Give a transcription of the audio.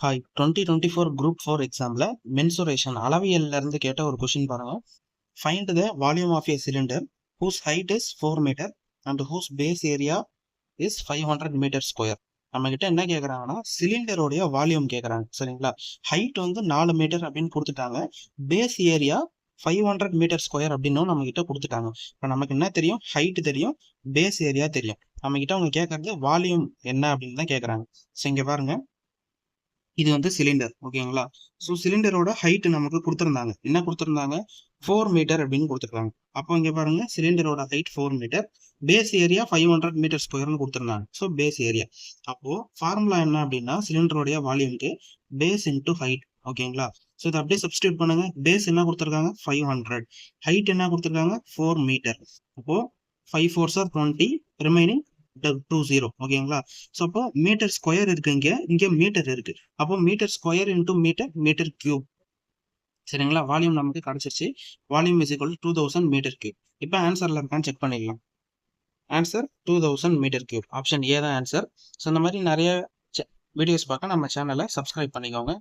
Hi 2024 group 4 எக்ஸாம்ல mensuration அளவியல்ல இருந்து கேட்ட ஒரு கொஸ்டின் பாருங்க. Find the volume of a cylinder whose height is 4 meter and whose base area is 500 meter square. நம்ம கிட்ட என்ன கேட்குறாங்கன்னா சிலிண்டரோடைய வால்யூம் கேட்குறாங்க. சரிங்களா? ஹைட் வந்து 4 மீட்டர் அப்படின்னு கொடுத்துட்டாங்க. பேஸ் ஏரியா 500 மீட்டர் ஸ்கொயர் அப்படின்னும் நம்ம கிட்ட கொடுத்துட்டாங்க. இப்போ நமக்கு என்ன தெரியும்? ஹைட் தெரியும், பேஸ் ஏரியா தெரியும். நம்ம கிட்ட அவங்க கேட்கறது வால்யூம் என்ன அப்படின்னு தான் கேட்குறாங்க. ஸோ இங்கே பாருங்க, இது வந்து சிலிண்டர். ஓகேங்களா? ஸோ சிலிண்டரோட ஹைட் நமக்கு கொடுத்துருந்தாங்க. என்ன கொடுத்துருந்தாங்க? 4 மீட்டர் அப்படின்னு கொடுத்துருக்காங்க. அப்போ இங்கே பாருங்க, சிலிண்டரோட height 4 metre, base area 500 metre ஸ்கொயர்னு கொடுத்துருந்தாங்க. So base area. அப்போ ஃபார்முலா என்ன அப்படின்னா சிலிண்டரோடைய வால்யூம்க்கு பேஸ் இன்டூ ஹைட். ஓகேங்களா? ஸோ இதை அப்படியே சப்ஸ்டியூட் பண்ணுங்க. பேஸ் என்ன கொடுத்துருக்காங்க? 500. ஹைட் என்ன கொடுத்துருக்காங்க? 4 மீட்டர். அப்போ 5 4s are 20, ரிமைனிங் 20. ஓகேங்களா? ஸோ அப்போ மீட்டர் ஸ்கொயர் இருக்கு, இங்க மீட்டர் இருக்கு. அப்போ meter square into meter, meter cube. சரிங்களா? வால்யூம் நமக்கு கிடைச்சிருச்சு. Volume is equal 2000 meter cube. இப்போ ஆன்சர்ல இருக்கான்னு செக் பண்ணிடலாம். Answer 2000 meter cube. Option A தான் ஆன்சர். ஸோ இந்த மாதிரி நிறைய வீடியோஸ் பார்க்க நம்ம சேனலை சப்ஸ்கிரைப் பண்ணிக்கோங்க.